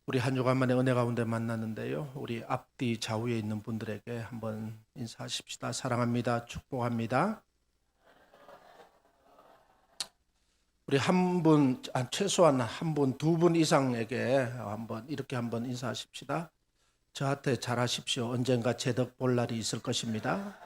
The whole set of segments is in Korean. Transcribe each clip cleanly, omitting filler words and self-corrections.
우리 한 주간 만에 은혜 가운데 만났는데요. 우리 앞뒤 좌우에 있는 분들에게 한번 인사하십시다. 사랑합니다. 축복합니다. 우리 한 분, 최소한 한 분, 두 분 이상에게 한번 인사하십시다. 저한테 잘하십시오. 언젠가 제 덕 볼 날이 있을 것입니다.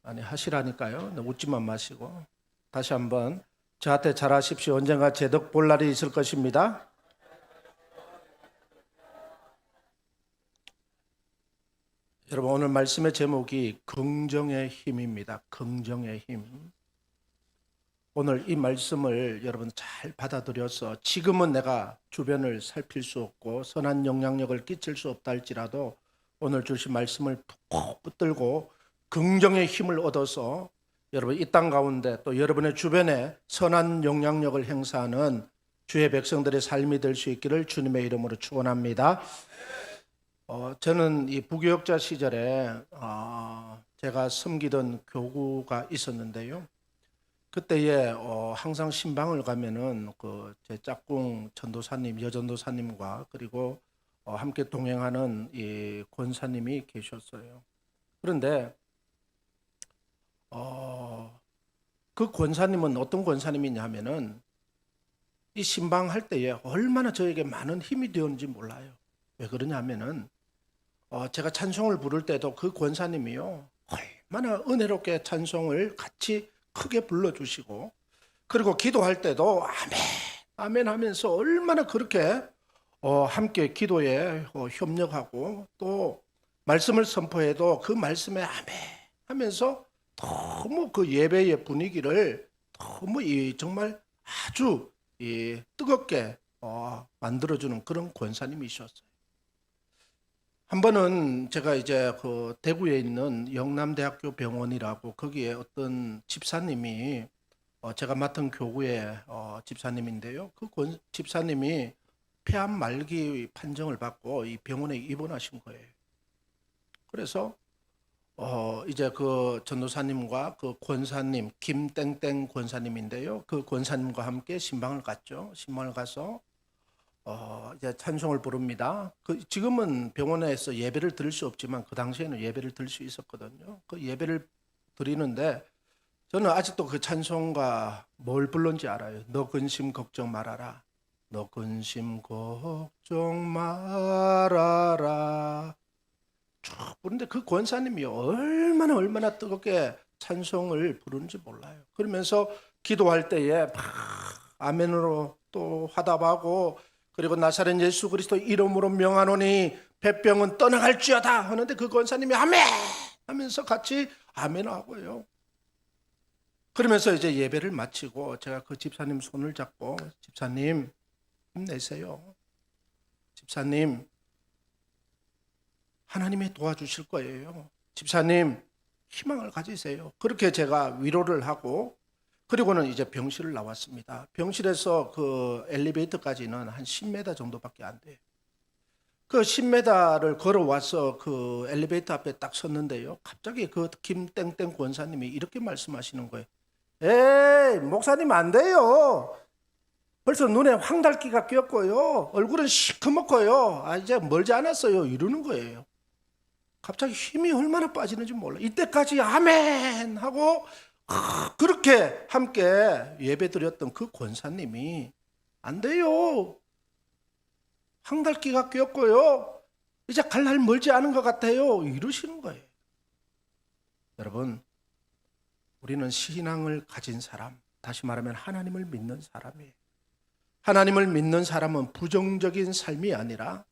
아니, 하시라니까요. 웃지만 마시고. 다시 한번 저한테 잘하십시오. 언젠가 제 덕 볼 날이 있을 것입니다. 여러분, 오늘 말씀의 제목이 긍정의 힘입니다. 긍정의 힘. 오늘 이 말씀을 여러분 잘 받아들여서 지금은 내가 주변을 살필 수 없고 선한 영향력을 끼칠 수 없다 할지라도 오늘 주신 말씀을 푹 붙들고 긍정의 힘을 얻어서 여러분 이 땅 가운데 또 여러분의 주변에 선한 영향력을 행사하는 주의 백성들의 삶이 될 수 있기를 주님의 이름으로 축원합니다. 저는 이 부교역자 시절에 제가 섬기던 교구가 있었는데요. 그때에 항상 신방을 가면은 제 짝꿍 전도사님, 여전도사님과 그리고 함께 동행하는 이 권사님이 계셨어요. 그런데 그 권사님은 어떤 권사님이냐면은 이 신방할 때에 얼마나 저에게 많은 힘이 되었는지 몰라요. 왜 그러냐면은 제가 찬송을 부를 때도 그 권사님이요 얼마나 은혜롭게 찬송을 같이 크게 불러주시고 그리고 기도할 때도 아멘 아멘 하면서 얼마나 그렇게 함께 기도에 협력하고 또 말씀을 선포해도 그 말씀에 아멘 하면서 너무 그 예배의 분위기를 너무 정말 아주 뜨겁게 만들어주는 그런 권사님이셨어요. 한 번은 제가 이제 그 대구에 있는 영남대학교 병원이라고 거기에 어떤 집사님이 제가 맡은 교구의 집사님인데요. 그 집사님이 폐암 말기 판정을 받고 이 병원에 입원하신 거예요. 그래서 이제 그 전도사님과 그 권사님 김땡땡 권사님인데요. 그 권사님과 함께 신방을 갔죠. 신방을 가서 이제 찬송을 부릅니다. 지금은 병원에서 예배를 드릴 수 없지만 그 당시에는 예배를 드릴 수 있었거든요. 그 예배를 드리는데 저는 아직도 그 찬송가 뭘 불렀는지 알아요. 너 근심 걱정 말아라. 너 근심 걱정 말아라. 쭉 부르는데 그 권사님이 얼마나 뜨겁게 찬송을 부르는지 몰라요. 그러면서 기도할 때에 막 아멘으로 또 화답하고 그리고 나사렛 예수 그리스도 이름으로 명하노니 폐병은 떠나갈지어다 하는데 그 권사님이 아멘 하면서 같이 아멘하고요. 그러면서 이제 예배를 마치고 제가 그 집사님 손을 잡고 집사님 힘내세요. 집사님 하나님이 도와주실 거예요. 집사님 희망을 가지세요. 그렇게 제가 위로를 하고 그리고는 이제 병실을 나왔습니다. 병실에서 그 엘리베이터까지는 한 10m 정도밖에 안 돼요. 그 10m를 걸어와서 그 엘리베이터 앞에 딱 섰는데요. 갑자기 그 김땡땡 권사님이 이렇게 말씀하시는 거예요. 에이, 목사님 안 돼요. 벌써 눈에 황달기가 꼈고요. 얼굴은 시커멓고요. 이제 멀지 않았어요. 이러는 거예요. 갑자기 힘이 얼마나 빠지는지 몰라. 이때까지 아멘 하고 그렇게 함께 예배드렸던 그 권사님이 안 돼요. 황달기가 꼈고요. 이제 갈 날 멀지 않은 것 같아요. 이러시는 거예요. 여러분, 우리는 신앙을 가진 사람, 다시 말하면 하나님을 믿는 사람이에요. 하나님을 믿는 사람은 부정적인 삶이 아니라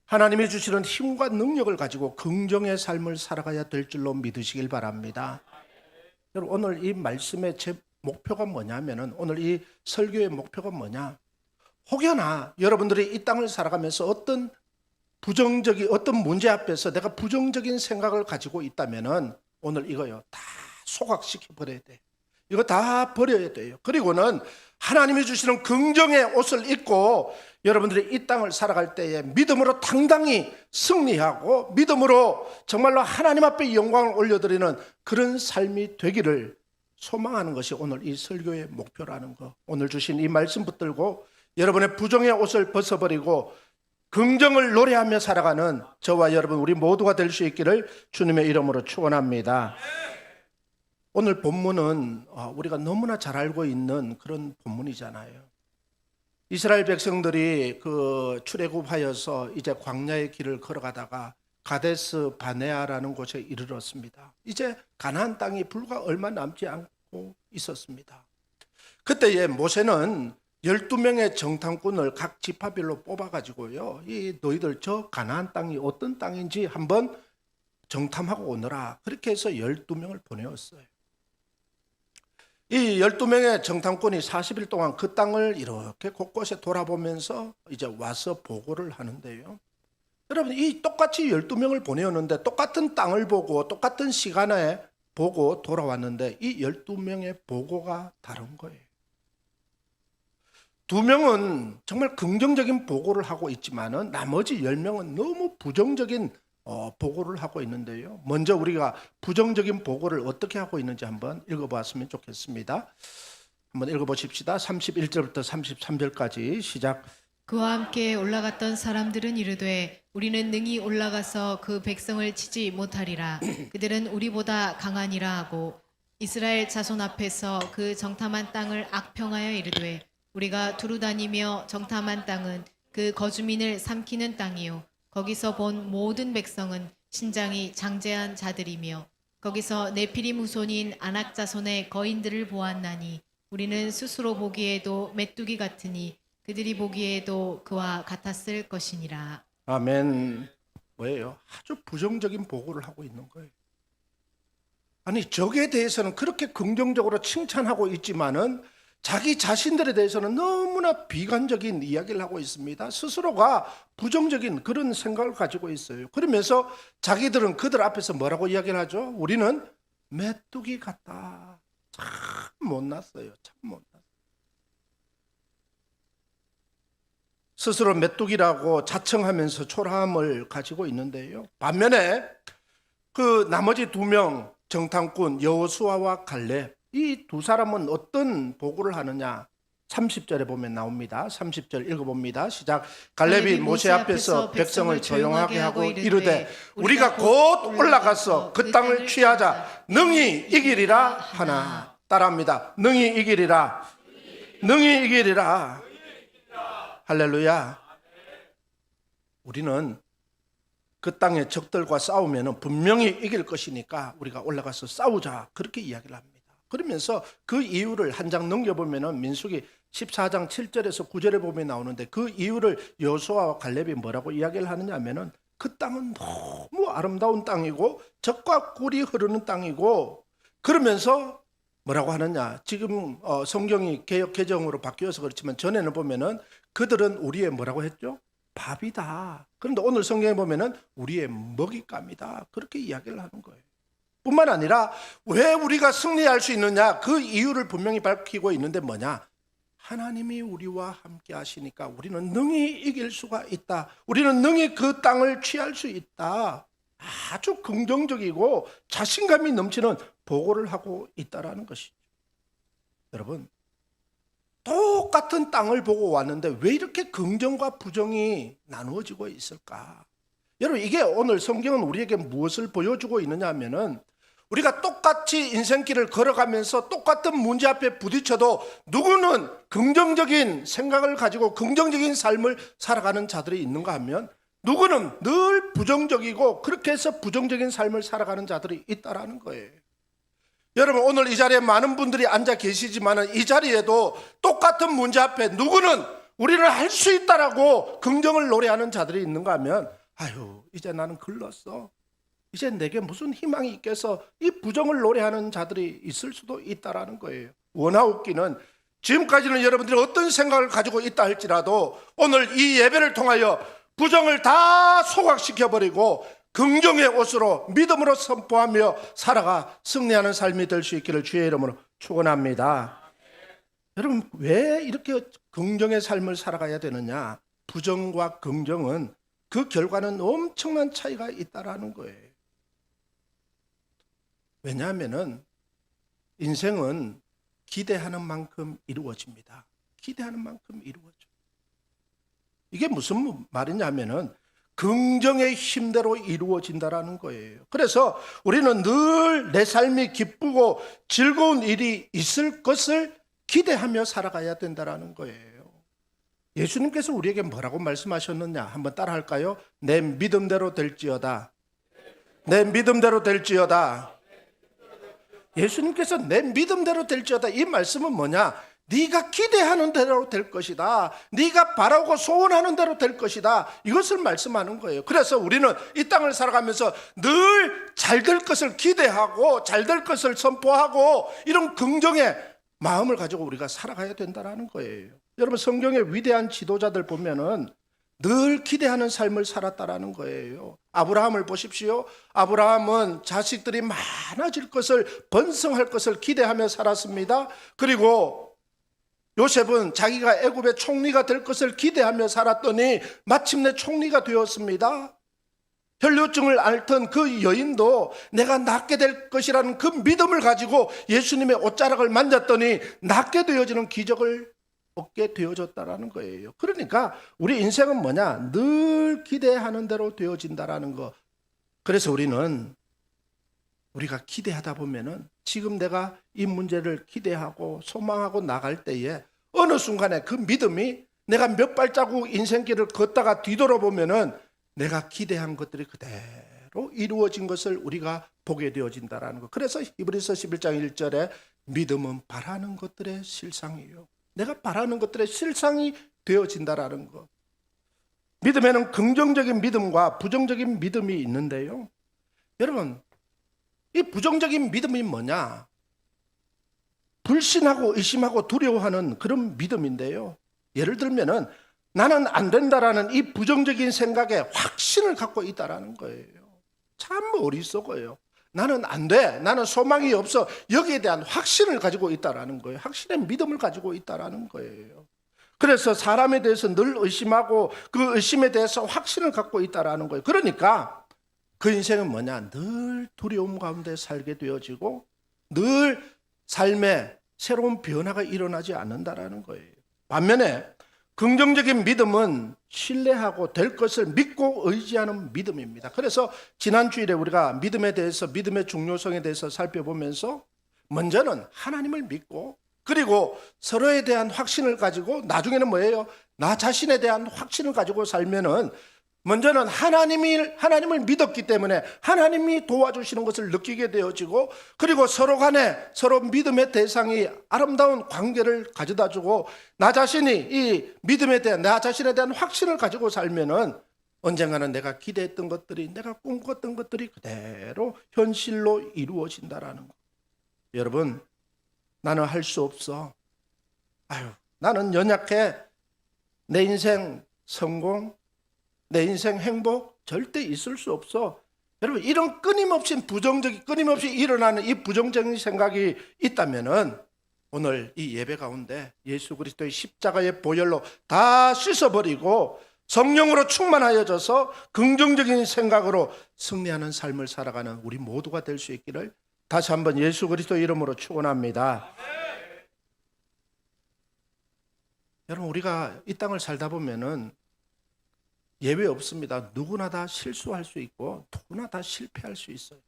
하나님이 주시는 힘과 능력을 가지고 긍정의 삶을 살아가야 될 줄로 믿으시길 바랍니다. 여러분, 오늘 이 말씀의 제 목표가 뭐냐면은 오늘 이 설교의 목표가 뭐냐? 혹여나 여러분들이 이 땅을 살아가면서 어떤 문제 앞에서 내가 부정적인 생각을 가지고 있다면은 오늘 이거요 다 소각시켜 버려야 돼. 이거 다 버려야 돼요. 그리고는 하나님이 주시는 긍정의 옷을 입고 여러분들이 이 땅을 살아갈 때에 믿음으로 당당히 승리하고 믿음으로 정말로 하나님 앞에 영광을 올려드리는 그런 삶이 되기를 소망하는 것이 오늘 이 설교의 목표라는 거. 오늘 주신 이 말씀 붙들고 여러분의 부정의 옷을 벗어버리고 긍정을 노래하며 살아가는 저와 여러분 우리 모두가 될 수 있기를 주님의 이름으로 축원합니다. 오늘 본문은 우리가 너무나 잘 알고 있는 그런 본문이잖아요. 이스라엘 백성들이 그 출애굽하여서 이제 광야의 길을 걸어가다가 가데스 바네아라는 곳에 이르렀습니다. 이제 가나안 땅이 불과 얼마 남지 않고 있었습니다. 그때에 모세는 12명의 정탐꾼을 각 지파별로 뽑아가지고요, 이 너희들 저 가나안 땅이 어떤 땅인지 한번 정탐하고 오너라, 그렇게 해서 12명을 보내었어요. 이 12명의 정탐꾼이 40일 동안 그 땅을 이렇게 곳곳에 돌아보면서 이제 와서 보고를 하는데요, 여러분 이 똑같이 12명을 보내었는데 똑같은 땅을 보고 똑같은 시간에 보고 돌아왔는데 이 12명의 보고가 다른 거예요. 2명은 정말 긍정적인 보고를 하고 있지만은 나머지 10명은 너무 부정적인 보고를 하고 있는데요. 먼저 우리가 부정적인 보고를 어떻게 하고 있는지 한번 읽어보았으면 좋겠습니다. 한번 읽어보십시다. 31절부터 33절까지 시작. 그와 함께 올라갔던 사람들은 이르되 우리는 능히 올라가서 그 백성을 치지 못하리라. 그들은 우리보다 강하니라 하고 이스라엘 자손 앞에서 그 정탐한 땅을 악평하여 이르되 우리가 두루 다니며 정탐한 땅은 그 거주민을 삼키는 땅이요 거기서 본 모든 백성은 신장이 장제한 자들이며 거기서 네피림 후손인 아낙 자손의 거인들을 보았나니 우리는 스스로 보기에도 메뚜기 같으니 그들이 보기에도 그와 같았을 것이니라. 아멘. 뭐예요? 아주 부정적인 보고를 하고 있는 거예요. 아니 적에 대해서는 그렇게 긍정적으로 칭찬하고 있지만은 자기 자신들에 대해서는 너무나 비관적인 이야기를 하고 있습니다. 스스로가 부정적인 그런 생각을 가지고 있어요. 그러면서 자기들은 그들 앞에서 뭐라고 이야기를 하죠? 우리는 메뚜기 같다. 참 못났어요. 참 못났어요. 스스로 메뚜기라고 자청하면서 초라함을 가지고 있는데요. 반면에 그 나머지 2명 정탐꾼 여호수아와 갈렙, 이 2사람은 어떤 보고를 하느냐? 30절에 보면 나옵니다. 30절 읽어봅니다. 시작. 갈렙이 모세 앞에서 백성을 조용하게 하고 이르되 우리가 곧 올라가서 그 땅을 취하자 능히 이기리라 하나. 따라합니다. 능히 이기리라. 능히 이기리라. 할렐루야. 우리는 그 땅의 적들과 싸우면 분명히 이길 것이니까 우리가 올라가서 싸우자, 그렇게 이야기를 합니다. 그러면서 그 이유를 한 장 넘겨보면 민수기 14장 7절에서 9절에 보면 나오는데 그 이유를 여호수아와 갈렙이 뭐라고 이야기를 하느냐 하면은 그 땅은 너무 아름다운 땅이고 젖과 꿀이 흐르는 땅이고, 그러면서 뭐라고 하느냐, 지금 성경이 개역 개정으로 바뀌어서 그렇지만 전에는 보면은 그들은 우리의 뭐라고 했죠? 밥이다. 그런데 오늘 성경에 보면은 우리의 먹잇감이다, 그렇게 이야기를 하는 거예요. 뿐만 아니라 왜 우리가 승리할 수 있느냐, 그 이유를 분명히 밝히고 있는데 뭐냐, 하나님이 우리와 함께 하시니까 우리는 능히 이길 수가 있다. 우리는 능히 그 땅을 취할 수 있다. 아주 긍정적이고 자신감이 넘치는 보고를 하고 있다라는 것이죠. 여러분, 똑같은 땅을 보고 왔는데 왜 이렇게 긍정과 부정이 나누어지고 있을까? 여러분, 이게 오늘 성경은 우리에게 무엇을 보여주고 있느냐 하면은 우리가 똑같이 인생길을 걸어가면서 똑같은 문제 앞에 부딪혀도 누구는 긍정적인 생각을 가지고 긍정적인 삶을 살아가는 자들이 있는가 하면 누구는 늘 부정적이고 그렇게 해서 부정적인 삶을 살아가는 자들이 있다라는 거예요. 여러분, 오늘 이 자리에 많은 분들이 앉아 계시지만 이 자리에도 똑같은 문제 앞에 누구는 우리는 할 수 있다라고 긍정을 노래하는 자들이 있는가 하면 아유, 이제 나는 글렀어. 이제 내게 무슨 희망이 있겠어. 이 부정을 노래하는 자들이 있을 수도 있다라는 거예요. 원하 웃기는 지금까지는 여러분들이 어떤 생각을 가지고 있다 할지라도 오늘 이 예배를 통하여 부정을 다 소각시켜버리고 긍정의 옷으로 믿음으로 선포하며 살아가 승리하는 삶이 될 수 있기를 주의 이름으로 축원합니다. 여러분, 왜 이렇게 긍정의 삶을 살아가야 되느냐? 부정과 긍정은 그 결과는 엄청난 차이가 있다라는 거예요. 왜냐하면은 인생은 기대하는 만큼 이루어집니다. 기대하는 만큼 이루어져. 이게 무슨 말이냐면은 긍정의 힘대로 이루어진다라는 거예요. 그래서 우리는 늘 내 삶이 기쁘고 즐거운 일이 있을 것을 기대하며 살아가야 된다라는 거예요. 예수님께서 우리에게 뭐라고 말씀하셨느냐? 한번 따라할까요? 내 믿음대로 될지어다. 내 믿음대로 될지어다. 예수님께서 내 믿음대로 될지어다. 이 말씀은 뭐냐? 네가 기대하는 대로 될 것이다. 네가 바라고 소원하는 대로 될 것이다. 이것을 말씀하는 거예요. 그래서 우리는 이 땅을 살아가면서 늘 잘 될 것을 기대하고 잘 될 것을 선포하고 이런 긍정의 마음을 가지고 우리가 살아가야 된다는 거예요. 여러분 성경의 위대한 지도자들 보면은 늘 기대하는 삶을 살았다라는 거예요. 아브라함을 보십시오. 아브라함은 자식들이 많아질 것을 번성할 것을 기대하며 살았습니다. 그리고 요셉은 자기가 애굽의 총리가 될 것을 기대하며 살았더니 마침내 총리가 되었습니다. 혈류증을 앓던 그 여인도 내가 낫게 될 것이라는 그 믿음을 가지고 예수님의 옷자락을 만졌더니 낫게 되어지는 기적을 얻게 되어졌다라는 거예요. 그러니까 우리 인생은 뭐냐? 늘 기대하는 대로 되어진다라는 거. 그래서 우리가 기대하다 보면은 지금 내가 이 문제를 기대하고 소망하고 나갈 때에 어느 순간에 그 믿음이 내가 몇 발자국 인생길을 걷다가 뒤돌아보면은 내가 기대한 것들이 그대로 이루어진 것을 우리가 보게 되어진다라는 거. 그래서 히브리서 11장 1절에 믿음은 바라는 것들의 실상이요. 내가 바라는 것들의 실상이 되어진다라는 것. 믿음에는 긍정적인 믿음과 부정적인 믿음이 있는데요. 여러분, 이 부정적인 믿음이 뭐냐? 불신하고 의심하고 두려워하는 그런 믿음인데요. 예를 들면은 나는 안 된다라는 이 부정적인 생각에 확신을 갖고 있다라는 거예요. 참 어리석어요. 나는 안 돼. 나는 소망이 없어. 여기에 대한 확신을 가지고 있다라는 거예요. 확신의 믿음을 가지고 있다라는 거예요. 그래서 사람에 대해서 늘 의심하고 그 의심에 대해서 확신을 갖고 있다라는 거예요. 그러니까 그 인생은 뭐냐? 늘 두려움 가운데 살게 되어지고 늘 삶에 새로운 변화가 일어나지 않는다라는 거예요. 반면에 긍정적인 믿음은 신뢰하고 될 것을 믿고 의지하는 믿음입니다. 그래서 지난 주일에 우리가 믿음에 대해서 믿음의 중요성에 대해서 살펴보면서 먼저는 하나님을 믿고 그리고 서로에 대한 확신을 가지고 나중에는 뭐예요? 나 자신에 대한 확신을 가지고 살면은 먼저는 하나님을 믿었기 때문에 하나님이 도와주시는 것을 느끼게 되어지고 그리고 서로 간에 서로 믿음의 대상이 아름다운 관계를 가져다 주고 나 자신이 이 믿음에 대한 나 자신에 대한 확신을 가지고 살면은 언젠가는 내가 기대했던 것들이 내가 꿈꿨던 것들이 그대로 현실로 이루어진다라는 거. 여러분 나는 할 수 없어. 나는 연약해. 내 인생 성공 내 인생 행복 절대 있을 수 없어. 여러분 이런 끊임없이 일어나는 이 부정적인 생각이 있다면은 오늘 이 예배 가운데 예수 그리스도의 십자가의 보혈로 다 씻어버리고 성령으로 충만하여져서 긍정적인 생각으로 승리하는 삶을 살아가는 우리 모두가 될 수 있기를 다시 한번 예수 그리스도 이름으로 축원합니다. 여러분 우리가 이 땅을 살다 보면은 예외 없습니다. 누구나 다 실수할 수 있고 누구나 다 실패할 수 있어요.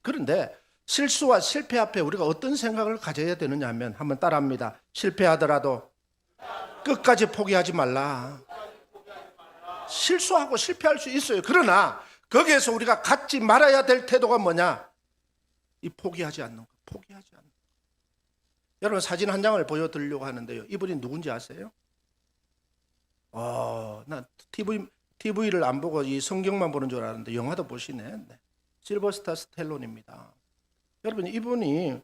그런데 실수와 실패 앞에 우리가 어떤 생각을 가져야 되느냐 하면 한번 따라합니다. 실패하더라도 끝까지 포기하지 말라. 실수하고 실패할 수 있어요. 그러나 거기에서 우리가 갖지 말아야 될 태도가 뭐냐? 이 포기하지 않는 것. 포기하지 않는 것. 여러분 사진 한 장을 보여드리려고 하는데요. 이분이 누군지 아세요? 나 TV를 안 보고 이 성경만 보는 줄 알았는데 영화도 보시네. 네. 실버스타 스텔론입니다. 여러분 이분이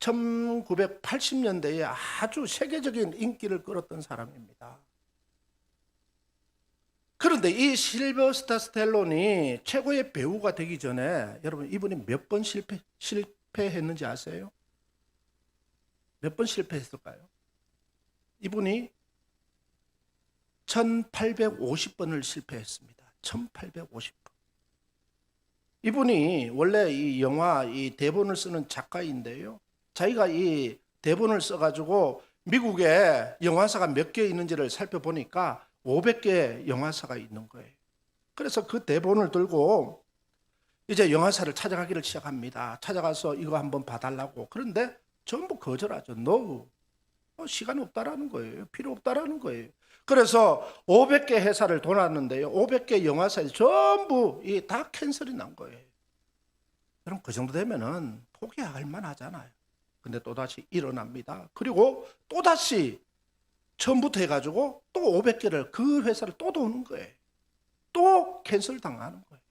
1980년대에 아주 세계적인 인기를 끌었던 사람입니다. 그런데 이 실버스타 스텔론이 최고의 배우가 되기 전에 여러분 이분이 몇 번 실패했는지 아세요? 몇 번 실패했을까요? 이분이 1850번을 실패했습니다. 1850번. 이분이 원래 이 영화 이 대본을 쓰는 작가인데요. 자기가 이 대본을 써가지고 미국에 영화사가 몇 개 있는지를 살펴보니까 500개 영화사가 있는 거예요. 그래서 그 대본을 들고 이제 영화사를 찾아가기를 시작합니다. 찾아가서 이거 한번 봐달라고. 그런데 전부 거절하죠. No. 시간 없다라는 거예요. 필요 없다라는 거예요. 그래서 500개 회사를 돌았는데요. 500개 영화사에 전부 다 캔슬이 난 거예요. 그럼 그 정도 되면은 포기할 만하잖아요. 근데 또다시 일어납니다. 그리고 또다시 처음부터 해가지고 또 500개를 그 회사를 또 도는 거예요. 또 캔슬 당하는 거예요.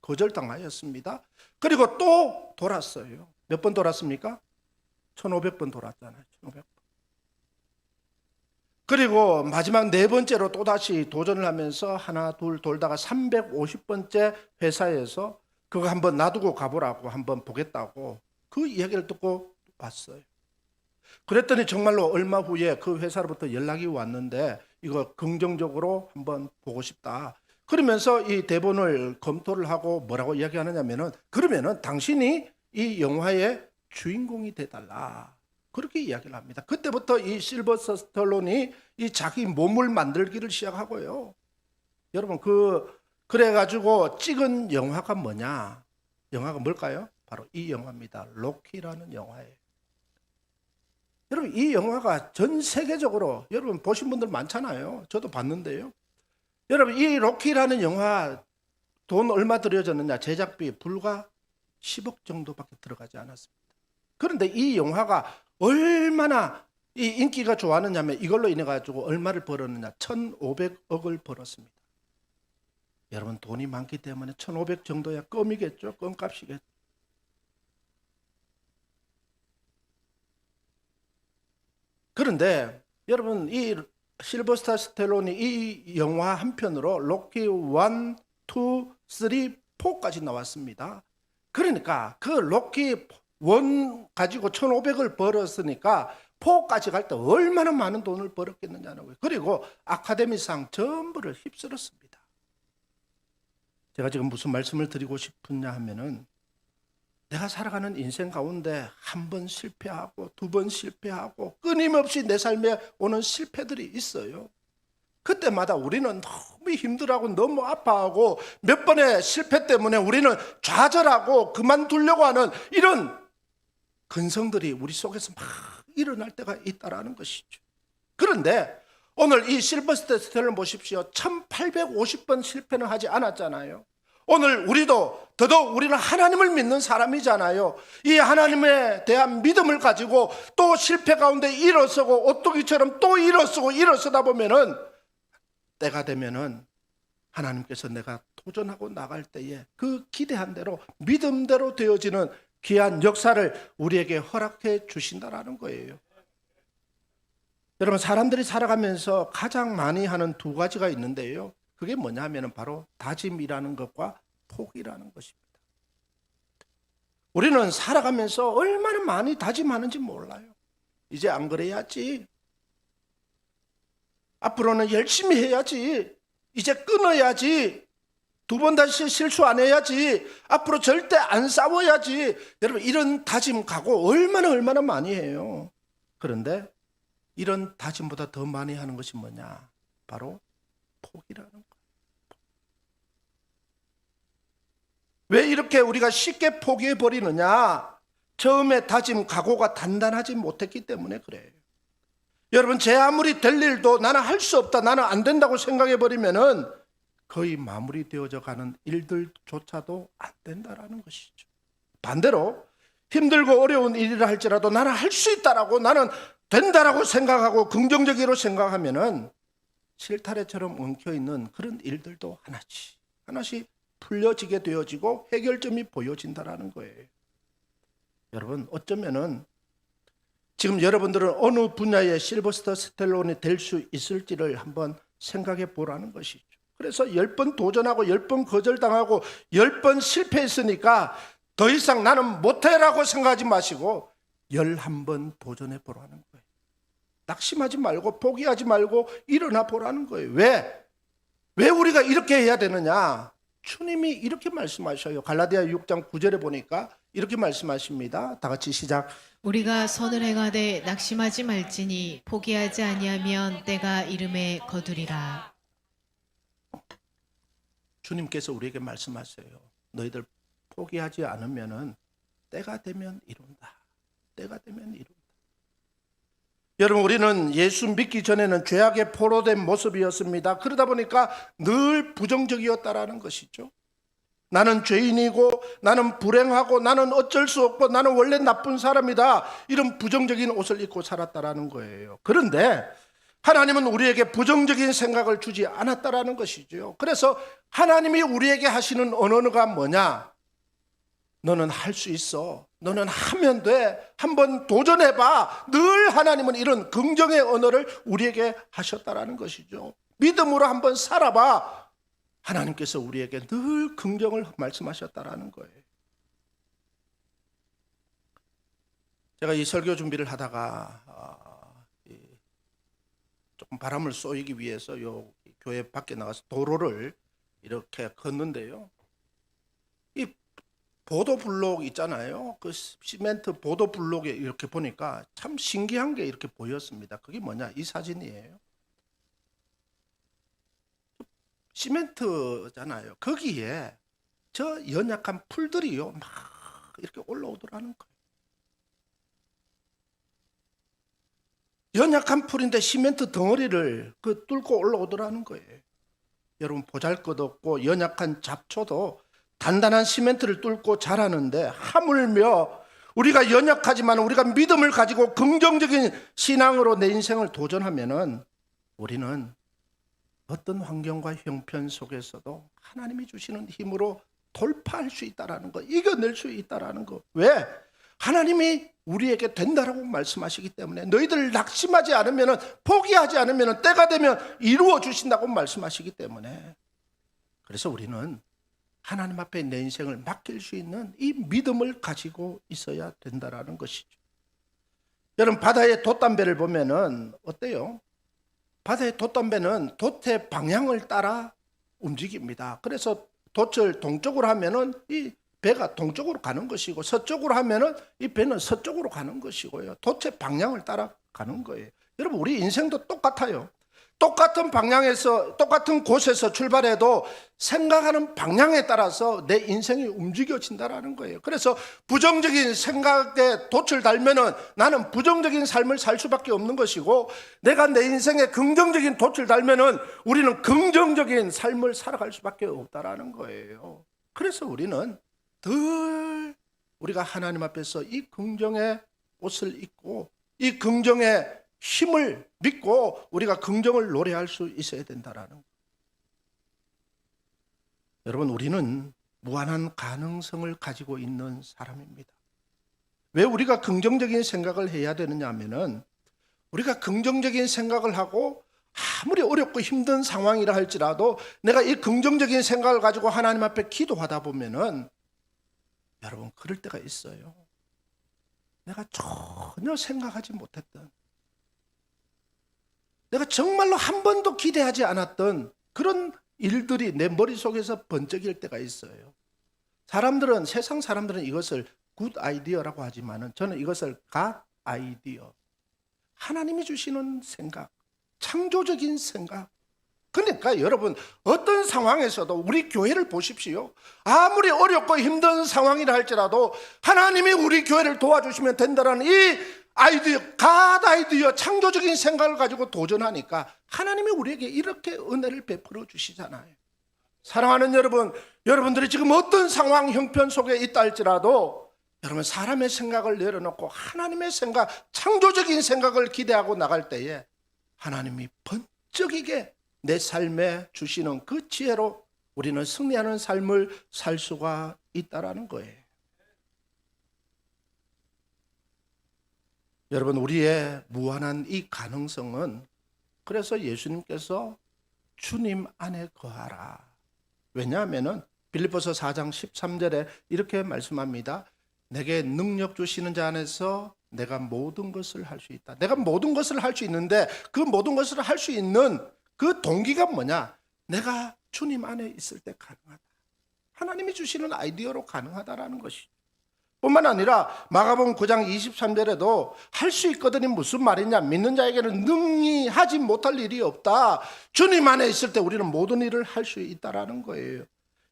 거절당하였습니다. 그리고 또 돌았어요. 몇 번 돌았습니까? 1500번 돌았잖아요. 1500번. 그리고 마지막 네 번째로 또다시 도전을 하면서 하나 둘 돌다가 350번째 회사에서 그거 한번 놔두고 가보라고 한번 보겠다고 그 이야기를 듣고 왔어요. 그랬더니 정말로 얼마 후에 그 회사로부터 연락이 왔는데 이거 긍정적으로 한번 보고 싶다. 그러면서 이 대본을 검토를 하고 뭐라고 이야기하느냐면은 그러면은 당신이 이 영화의 주인공이 돼달라. 그렇게 이야기를 합니다. 그때부터 이 실버스터 스탈론이 이 자기 몸을 만들기를 시작하고요. 여러분 그래가지고 찍은 영화가 뭐냐? 영화가 뭘까요? 바로 이 영화입니다. 로키라는 영화예요. 여러분 이 영화가 전 세계적으로 여러분 보신 분들 많잖아요. 저도 봤는데요. 여러분 이 로키라는 영화 돈 얼마 들여졌느냐? 제작비 불과 10억 정도밖에 들어가지 않았습니다. 그런데 이 영화가 얼마나 이 인기가 좋았느냐면 이걸로 인해 가지고 얼마를 벌었느냐? 1,500억을 벌었습니다. 여러분 돈이 많기 때문에 1,500 정도야 껌이겠죠. 껌값이겠죠. 그런데 여러분 이 실버스타 스텔론이 이 영화 한 편으로 로키 1, 2, 3, 4까지 나왔습니다. 그러니까 그 로키 1 가지고 1,500을 벌었으니까 4까지 갈 때 얼마나 많은 돈을 벌었겠느냐는 거예요. 그리고 아카데미상 전부를 휩쓸었습니다. 제가 지금 무슨 말씀을 드리고 싶으냐 하면은 내가 살아가는 인생 가운데 한 번 실패하고 두 번 실패하고 끊임없이 내 삶에 오는 실패들이 있어요. 그때마다 우리는 너무 힘들어하고 너무 아파하고 몇 번의 실패 때문에 우리는 좌절하고 그만두려고 하는 이런 근성들이 우리 속에서 막 일어날 때가 있다라는 것이죠. 그런데 오늘 이 실버스터 스텔론 보십시오. 1850번 실패는 하지 않았잖아요. 오늘 우리도 더더욱 우리는 하나님을 믿는 사람이잖아요. 이 하나님에 대한 믿음을 가지고 또 실패 가운데 일어서고 오뚜기처럼 또 일어서다 보면은 때가 되면은 하나님께서 내가 도전하고 나갈 때에 그 기대한 대로 믿음대로 되어지는 귀한 역사를 우리에게 허락해 주신다라는 거예요. 여러분 사람들이 살아가면서 가장 많이 하는 두 가지가 있는데요. 그게 뭐냐면 바로 다짐이라는 것과 포기라는 것입니다. 우리는 살아가면서 얼마나 많이 다짐하는지 몰라요. 이제 안 그래야지. 앞으로는 열심히 해야지. 이제 끊어야지. 두 번 다시 실수 안 해야지. 앞으로 절대 안 싸워야지. 여러분 이런 다짐 각오 얼마나 많이 해요. 그런데 이런 다짐보다 더 많이 하는 것이 뭐냐? 바로 포기라는 거예요. 왜 이렇게 우리가 쉽게 포기해 버리느냐? 처음에 다짐 각오가 단단하지 못했기 때문에 그래요. 여러분 제 아무리 될 일도 나는 할 수 없다, 나는 안 된다고 생각해 버리면은 거의 마무리되어져 가는 일들조차도 안 된다라는 것이죠. 반대로 힘들고 어려운 일이라 할지라도 나는 할 수 있다라고, 나는 된다라고 생각하고 긍정적으로 생각하면은 실타래처럼 엉켜있는 그런 일들도 하나씩 풀려지게 되어지고 해결점이 보여진다라는 거예요. 여러분 어쩌면은 지금 여러분들은 어느 분야의 실버스터 스텔론이 될 수 있을지를 한번 생각해 보라는 것이죠. 그래서 10번 도전하고 10번 거절당하고 10번 실패했으니까 더 이상 나는 못해라고 생각하지 마시고 11번 도전해 보라는 거예요. 낙심하지 말고 포기하지 말고 일어나 보라는 거예요. 왜 우리가 이렇게 해야 되느냐? 주님이 이렇게 말씀하셔요. 갈라디아 6장 9절에 보니까 이렇게 말씀하십니다. 다 같이 시작. 우리가 선을 행하되 낙심하지 말지니 포기하지 아니하면 때가 이름에 거두리라. 주님께서 우리에게 말씀하세요. 너희들 포기하지 않으면은 때가 되면 이룬다. 때가 되면 이룬다. 여러분, 우리는 예수 믿기 전에는 죄악에 포로된 모습이었습니다. 그러다 보니까 늘 부정적이었다라는 것이죠. 나는 죄인이고 나는 불행하고 나는 어쩔 수 없고 나는 원래 나쁜 사람이다. 이런 부정적인 옷을 입고 살았다라는 거예요. 그런데 하나님은 우리에게 부정적인 생각을 주지 않았다라는 것이죠. 그래서 하나님이 우리에게 하시는 언어가 뭐냐? 너는 할 수 있어. 너는 하면 돼. 한번 도전해봐. 늘 하나님은 이런 긍정의 언어를 우리에게 하셨다라는 것이죠. 믿음으로 한번 살아봐. 하나님께서 우리에게 늘 긍정을 말씀하셨다라는 거예요. 제가 이 설교 준비를 하다가 조금 바람을 쏘이기 위해서 요 교회 밖에 나가서 도로를 이렇게 걷는데요. 이 보도블록 있잖아요. 그 시멘트 보도블록에 이렇게 보니까 참 신기한 게 이렇게 보였습니다. 그게 뭐냐? 이 사진이에요. 시멘트잖아요. 거기에 저 연약한 풀들이요 막 이렇게 올라오더라는 거예요. 연약한 풀인데 시멘트 덩어리를 뚫고 올라오더라는 거예요. 여러분, 보잘것없고 연약한 잡초도 단단한 시멘트를 뚫고 자라는데, 하물며 우리가 연약하지만 우리가 믿음을 가지고 긍정적인 신앙으로 내 인생을 도전하면은 우리는 어떤 환경과 형편 속에서도 하나님이 주시는 힘으로 돌파할 수 있다라는 거, 이겨낼 수 있다라는 거. 왜? 하나님이 우리에게 된다라고 말씀하시기 때문에, 너희들 낙심하지 않으면, 포기하지 않으면 때가 되면 이루어 주신다고 말씀하시기 때문에, 그래서 우리는 하나님 앞에 내 인생을 맡길 수 있는 이 믿음을 가지고 있어야 된다라는 것이죠. 여러분, 바다의 돛담배를 보면은 어때요? 바다의 돛담배는 돛의 방향을 따라 움직입니다. 그래서 돛을 동쪽으로 하면은 이 배가 동쪽으로 가는 것이고, 서쪽으로 하면은 이 배는 서쪽으로 가는 것이고요. 돛의 방향을 따라 가는 거예요. 여러분, 우리 인생도 똑같아요. 똑같은 방향에서, 똑같은 곳에서 출발해도 생각하는 방향에 따라서 내 인생이 움직여진다라는 거예요. 그래서 부정적인 생각에 돛을 달면은 나는 부정적인 삶을 살 수밖에 없는 것이고, 내가 내 인생에 긍정적인 돛을 달면은 우리는 긍정적인 삶을 살아갈 수밖에 없다라는 거예요. 그래서 우리는 늘 우리가 하나님 앞에서 이 긍정의 옷을 입고 이 긍정의 힘을 믿고 우리가 긍정을 노래할 수 있어야 된다라는 거예요. 여러분, 우리는 무한한 가능성을 가지고 있는 사람입니다. 왜 우리가 긍정적인 생각을 해야 되느냐 하면은, 우리가 긍정적인 생각을 하고 아무리 어렵고 힘든 상황이라 할지라도 내가 이 긍정적인 생각을 가지고 하나님 앞에 기도하다 보면은, 여러분, 그럴 때가 있어요. 내가 전혀 생각하지 못했던, 내가 정말로 한 번도 기대하지 않았던 그런 일들이 내 머릿속에서 번쩍일 때가 있어요. 사람들은, 세상 사람들은 이것을 굿 아이디어라고 하지만은 저는 이것을 갓 아이디어, 하나님이 주시는 생각, 창조적인 생각. 그러니까 여러분, 어떤 상황에서도 우리 교회를 보십시오. 아무리 어렵고 힘든 상황이라 할지라도 하나님이 우리 교회를 도와주시면 된다는 이 아이디어, 갓 아이디어, 창조적인 생각을 가지고 도전하니까 하나님이 우리에게 이렇게 은혜를 베풀어 주시잖아요. 사랑하는 여러분, 여러분들이 지금 어떤 상황, 형편 속에 있다 할지라도 여러분, 사람의 생각을 내려놓고 하나님의 생각, 창조적인 생각을 기대하고 나갈 때에 하나님이 번쩍이게 내 삶에 주시는 그 지혜로 우리는 승리하는 삶을 살 수가 있다라는 거예요. 여러분, 우리의 무한한 이 가능성은, 그래서 예수님께서 주님 안에 거하라. 왜냐하면은 빌립보서 4장 13절에 이렇게 말씀합니다. 내게 능력 주시는 자 안에서 내가 모든 것을 할 수 있다. 내가 모든 것을 할 수 있는데 그 모든 것을 할 수 있는 그 동기가 뭐냐? 내가 주님 안에 있을 때 가능하다. 하나님이 주시는 아이디어로 가능하다라는 것이죠. 뿐만 아니라 마가복음 9장 23절에도 할 수 있거든이 무슨 말이냐, 믿는 자에게는 능히 하지 못할 일이 없다. 주님 안에 있을 때 우리는 모든 일을 할 수 있다라는 거예요.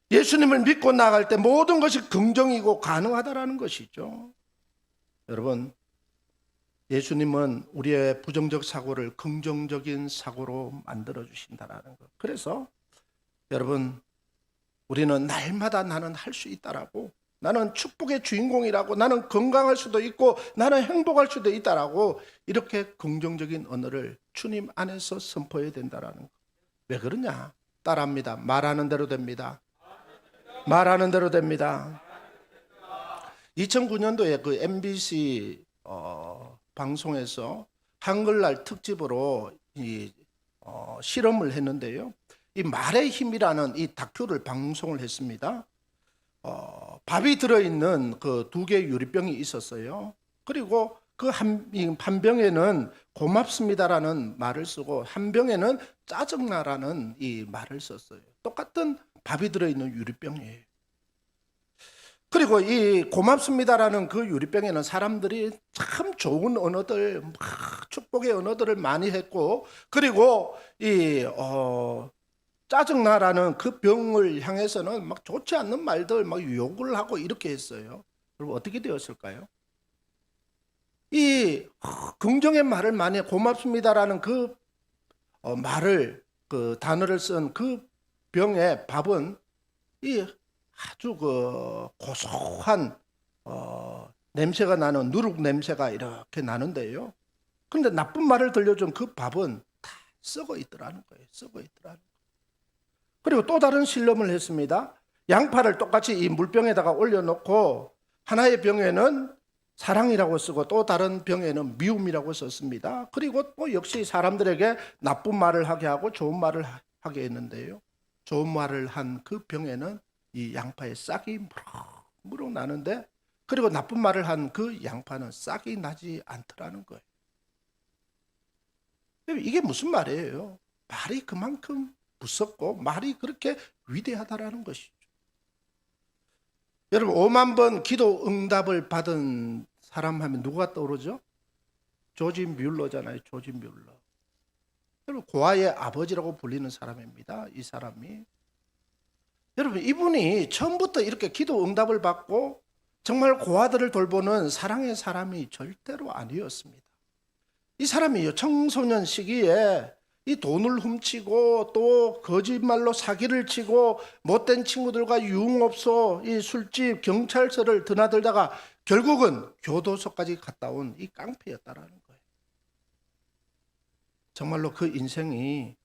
예수님을 믿고 나갈 때 모든 것이 긍정이고 가능하다라는 것이죠. 여러분, 예수님은 우리의 부정적 사고를 긍정적인 사고로 만들어 주신다라는 것. 그래서 여러분, 우리는 날마다 나는 할 수 있다라고, 나는 축복의 주인공이라고, 나는 건강할 수도 있고 나는 행복할 수도 있다라고, 이렇게 긍정적인 언어를 주님 안에서 선포해야 된다라는 것. 왜 그러냐? 따라합니다. 말하는 대로 됩니다. 말하는 대로 됩니다. 2009년도에 그 MBC 방송에서 한글날 특집으로 실험을 했는데요. 이 말의 힘이라는 이 다큐를 방송을 했습니다. 밥이 들어있는 그 2개의 유리병이 있었어요. 그리고 그 한 병에는 고맙습니다라는 말을 쓰고 한 병에는 짜증나라는 이 말을 썼어요. 똑같은 밥이 들어있는 유리병이에요. 그리고 이 고맙습니다라는 그 유리병에는 사람들이 참 좋은 언어들, 막 축복의 언어들을 많이 했고, 그리고 이 짜증나라는 그 병을 향해서는 막 좋지 않는 말들, 막 욕을 하고 이렇게 했어요. 그럼 어떻게 되었을까요? 이 긍정의 말을 많이, 고맙습니다라는 그 말을, 그 단어를 쓴 그 병의 밥은 이 아주 그 고소한 냄새가 나는 누룩 냄새가 이렇게 나는데요. 그런데 나쁜 말을 들려준 그 밥은 다 썩어 있더라는 거예요. 썩어 있더라는 거예요. 그리고 또 다른 실험을 했습니다. 양파를 똑같이 이 물병에다가 올려놓고 하나의 병에는 사랑이라고 쓰고 또 다른 병에는 미움이라고 썼습니다. 그리고 또 역시 사람들에게 나쁜 말을 하게 하고 좋은 말을 하게 했는데요. 좋은 말을 한 그 병에는 이 양파에 싹이 무럭무럭 나는데, 그리고 나쁜 말을 한 그 양파는 싹이 나지 않더라는 거예요. 이게 무슨 말이에요? 말이 그만큼 무섭고 말이 그렇게 위대하다라는 것이죠. 여러분, 5만 번 기도 응답을 받은 사람 하면 누가 떠오르죠? 조지 뮬러잖아요. 조지 뮬러. 여러분, 고아의 아버지라고 불리는 사람입니다. 이 사람이. 여러분, 이분이 처음부터 이렇게 기도 응답을 받고 정말 고아들을 돌보는 사랑의 사람이 절대로 아니었습니다. 이 사람이요, 청소년 시기에 이 돈을 훔치고 또 거짓말로 사기를 치고 못된 친구들과 유흥업소, 이 술집, 경찰서를 드나들다가 결국은 교도소까지 갔다 온 이 깡패였다라는 거예요. 정말로 그 인생이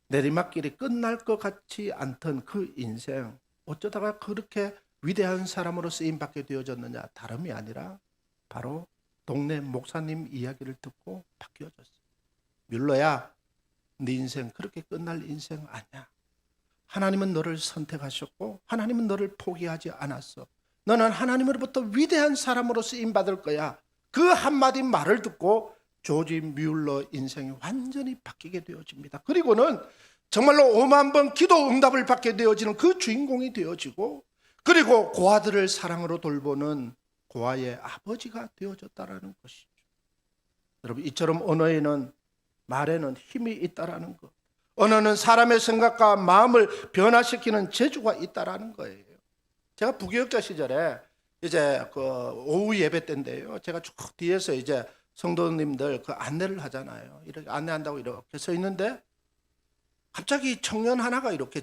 내리막길이 끝날 것 같지 않던 그 인생, 어쩌다가 그렇게 위대한 사람으로 쓰임받게 되어졌느냐, 다름이 아니라 바로 동네 목사님 이야기를 듣고 바뀌어졌어요. 뮬러야, 네 인생 그렇게 끝날 인생 아니야. 하나님은 너를 선택하셨고 하나님은 너를 포기하지 않았어. 너는 하나님으로부터 위대한 사람으로 쓰임받을 거야. 그 한마디 말을 듣고 조지 뮬러 인생이 완전히 바뀌게 되어집니다. 그리고는 정말로 5만 번 기도 응답을 받게 되어지는 그 주인공이 되어지고, 그리고 고아들을 사랑으로 돌보는 고아의 아버지가 되어졌다라는 것이죠. 여러분, 이처럼 언어에는, 말에는 힘이 있다라는 것. 언어는 사람의 생각과 마음을 변화시키는 재주가 있다라는 거예요. 제가 부교육자 시절에 이제 그 오후 예배 때인데요. 제가 쭉 뒤에서 이제 성도님들 그 안내를 하잖아요. 이렇게 안내한다고 이렇게 서 있는데 갑자기 청년 하나가 이렇게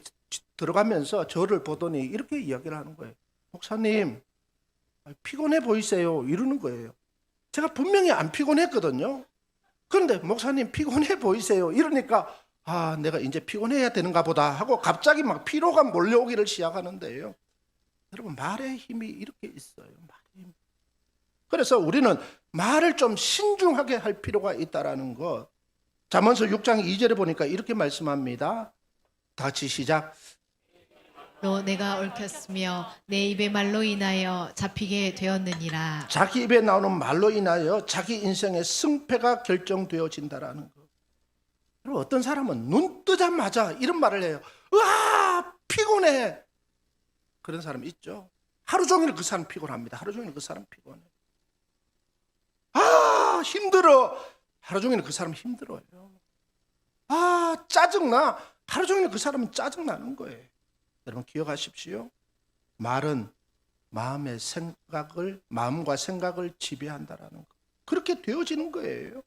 들어가면서 저를 보더니 이렇게 이야기를 하는 거예요. 목사님, 피곤해 보이세요. 이러는 거예요. 제가 분명히 안 피곤했거든요. 그런데 목사님 피곤해 보이세요. 이러니까 내가 이제 피곤해야 되는가 보다 하고 갑자기 막 피로가 몰려오기를 시작하는데요. 여러분, 말의 힘이 이렇게 있어요. 말의 힘. 그래서 우리는 말을 좀 신중하게 할 필요가 있다라는 것. 잠언서 6장 2절에 보니까 이렇게 말씀합니다. 다 같이 시작. 또 내가 얽혔으며 내 입의 말로 인하여 잡히게 되었느니라. 자기 입에 나오는 말로 인하여 자기 인생의 승패가 결정되어진다라는 것. 그리고 어떤 사람은 눈 뜨자마자 이런 말을 해요. 으아, 피곤해. 그런 사람 있죠. 하루 종일 그 사람 피곤합니다. 하루 종일 그 사람 피곤해. 아, 힘들어. 하루 종일 그 사람 힘들어요. 아, 짜증나. 하루 종일 그 사람은 짜증나는 거예요. 여러분 기억하십시오. 말은 마음과 생각을 지배한다라는 거. 그렇게 되어지는 거예요.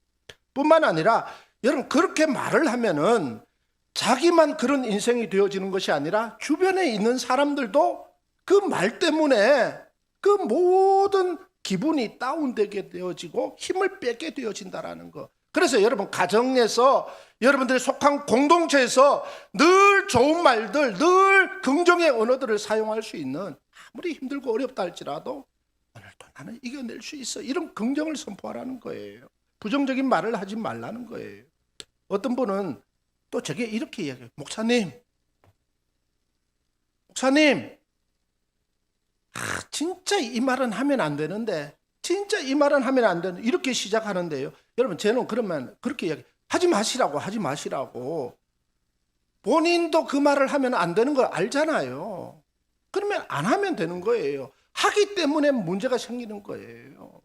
뿐만 아니라 여러분 그렇게 말을 하면은 자기만 그런 인생이 되어지는 것이 아니라 주변에 있는 사람들도 그 말 때문에 그 모든 기분이 다운되게 되어지고 힘을 뺏게 되어진다라는 거. 그래서 여러분 가정에서 여러분들이 속한 공동체에서 늘 좋은 말들, 늘 긍정의 언어들을 사용할 수 있는, 아무리 힘들고 어렵다 할지라도 오늘도 나는 이겨낼 수 있어, 이런 긍정을 선포하라는 거예요. 부정적인 말을 하지 말라는 거예요. 어떤 분은 또 저게 이렇게 이야기해요. 목사님 진짜 이 말은 하면 안 되는데, 진짜 이 말은 하면 안 되는데, 이렇게 시작하는데요. 여러분 저는 그러면 그렇게 이야기, 하지 마시라고. 본인도 그 말을 하면 안 되는 걸 알잖아요. 그러면 안 하면 되는 거예요. 하기 때문에 문제가 생기는 거예요.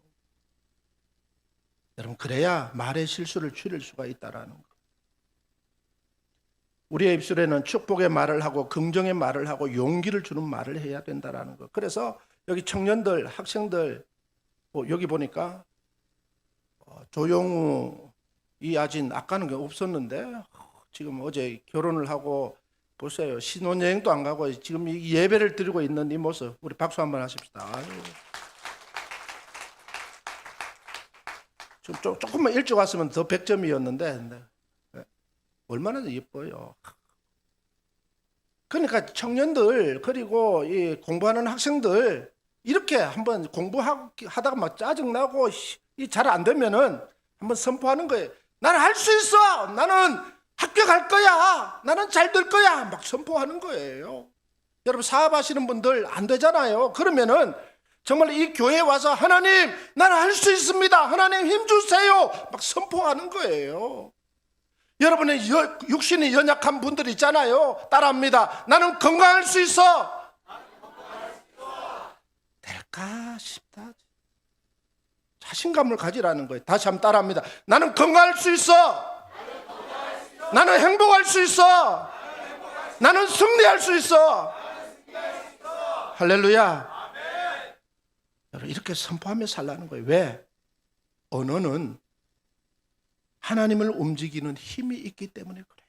여러분 그래야 말의 실수를 줄일 수가 있다라는 거. 우리의 입술에는 축복의 말을 하고 긍정의 말을 하고 용기를 주는 말을 해야 된다라는 거. 그래서 여기 청년들, 학생들, 여기 보니까 조용우, 이아진, 아까는 게 없었는데 지금 어제 결혼을 하고 보세요. 신혼여행도 안 가고 지금 이 예배를 드리고 있는 이 모습, 우리 박수 한번 하십시다. 아유. 조금만 일찍 왔으면 더 100점이었는데 얼마나 예뻐요. 그러니까 청년들, 그리고 이 공부하는 학생들, 이렇게 한번 공부하다가 막 짜증나고 잘 안 되면은 한번 선포하는 거예요. 나는 할 수 있어. 나는 합격할 거야. 나는 잘 될 거야. 막 선포하는 거예요. 여러분 사업하시는 분들 안 되잖아요. 그러면은 정말 이 교회에 와서 하나님, 나는 할 수 있습니다. 하나님 힘 주세요. 막 선포하는 거예요. 여러분의 육신이 연약한 분들 있잖아요. 따라합니다. 나는 건강할 수 있어. 될까 싶다. 자신감을 가지라는 거예요. 다시 한번 따라합니다. 나는 건강할 수 있어. 나는 행복할 수 있어. 나는 승리할 수 있어. 할렐루야. 여러분 이렇게 선포하며 살라는 거예요. 왜? 언어는 하나님을 움직이는 힘이 있기 때문에 그래요.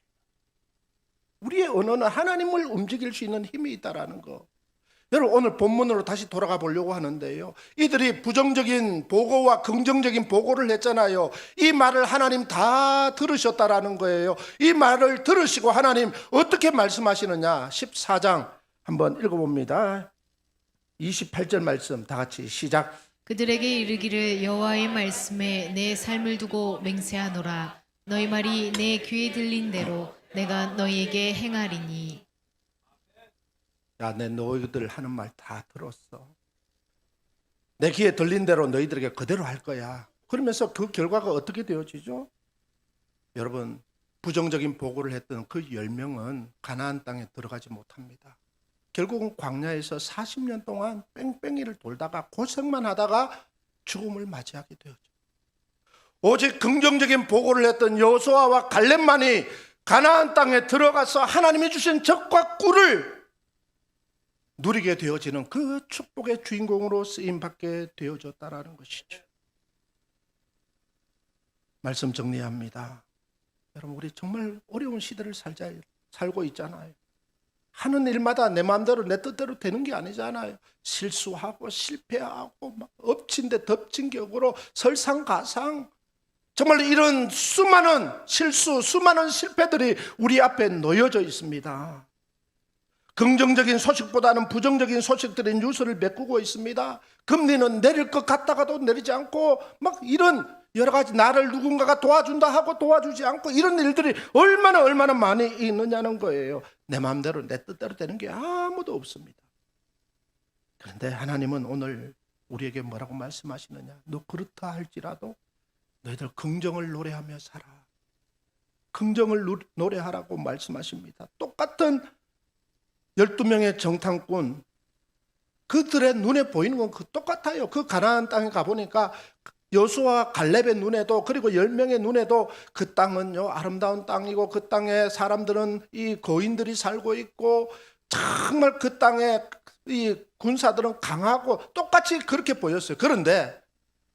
우리의 언어는 하나님을 움직일 수 있는 힘이 있다라는 거. 여러분 오늘 본문으로 다시 돌아가 보려고 하는데요. 이들이 부정적인 보고와 긍정적인 보고를 했잖아요. 이 말을 하나님 다 들으셨다라는 거예요. 이 말을 들으시고 하나님 어떻게 말씀하시느냐. 14장 한번 읽어봅니다. 28절 말씀 다 같이 시작. 그들에게 이르기를 여호와의 말씀에 내 삶을 두고 맹세하노라. 너희 말이 내 귀에 들린 대로 내가 너희에게 행하리니. 야, 내 너희들 하는 말 다 들었어. 내 귀에 들린 대로 너희들에게 그대로 할 거야. 그러면서 그 결과가 어떻게 되어지죠? 여러분 부정적인 보고를 했던 그 10명은 가나안 땅에 들어가지 못합니다. 결국은 광야에서 40년 동안 뺑뺑이를 돌다가 고생만 하다가 죽음을 맞이하게 되었죠. 오직 긍정적인 보고를 했던 여호수아와 갈렙만이 가나안 땅에 들어가서 하나님이 주신 젖과 꿀을 누리게 되어지는 그 축복의 주인공으로 쓰임받게 되어졌다라는 것이죠. 말씀 정리합니다. 여러분 우리 정말 어려운 시대를 살고 있잖아요. 하는 일마다 내 마음대로 내 뜻대로 되는 게 아니잖아요. 실수하고 실패하고 막 엎친 데 덮친 격으로 설상가상, 정말 이런 수많은 실수, 수많은 실패들이 우리 앞에 놓여져 있습니다. 긍정적인 소식보다는 부정적인 소식들이 뉴스를 메꾸고 있습니다. 금리는 내릴 것 같다가도 내리지 않고 막 이런 여러 가지, 나를 누군가가 도와준다 하고 도와주지 않고 이런 일들이 얼마나 많이 있느냐는 거예요. 내 마음대로 내 뜻대로 되는 게 아무도 없습니다. 그런데 하나님은 오늘 우리에게 뭐라고 말씀하시느냐. 너 그렇다 할지라도 너희들 긍정을 노래하며 살아. 긍정을 노래하라고 말씀하십니다. 똑같은 12명의 정탐꾼, 그들의 눈에 보이는 건 똑같아요. 그 가나안 땅에 가보니까 여수와 갈렙의 눈에도, 그리고 10명의 눈에도 그 땅은요 아름다운 땅이고, 그 땅에 사람들은 이 거인들이 살고 있고, 정말 그 땅에 이 군사들은 강하고 똑같이 그렇게 보였어요. 그런데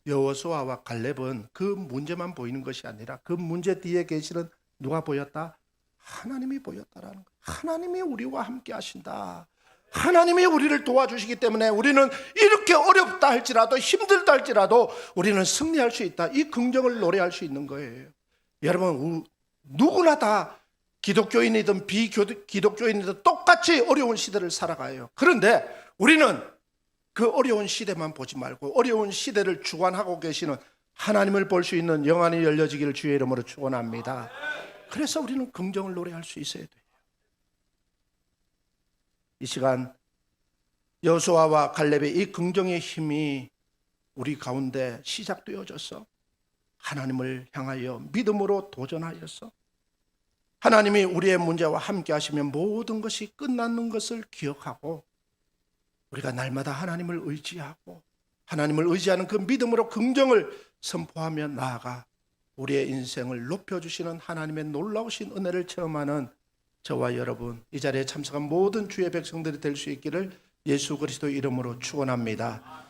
여호수아와 갈렙은 그 문제만 보이는 것이 아니라 그 문제 뒤에 계시는 누가 보였다? 하나님이 보였다라는 거예요. 하나님이 우리와 함께 하신다. 하나님이 우리를 도와주시기 때문에 우리는 이렇게 어렵다 할지라도, 힘들다 할지라도 우리는 승리할 수 있다. 이 긍정을 노래할 수 있는 거예요. 여러분, 누구나 다 기독교인이든 비기독교인이든 똑같이 어려운 시대를 살아가요. 그런데 우리는 그 어려운 시대만 보지 말고 어려운 시대를 주관하고 계시는 하나님을 볼 수 있는 영안이 열려지기를 주의 이름으로 축원합니다. 그래서 우리는 긍정을 노래할 수 있어야 돼요. 이 시간 여호수아와 갈렙의 이 긍정의 힘이 우리 가운데 시작되어져서 하나님을 향하여 믿음으로 도전하여서 하나님이 우리의 문제와 함께 하시면 모든 것이 끝나는 것을 기억하고, 우리가 날마다 하나님을 의지하고 하나님을 의지하는 그 믿음으로 긍정을 선포하며 나아가 우리의 인생을 높여주시는 하나님의 놀라우신 은혜를 체험하는 저와 여러분, 이 자리에 참석한 모든 주의 백성들이 될 수 있기를 예수 그리스도 이름으로 축원합니다.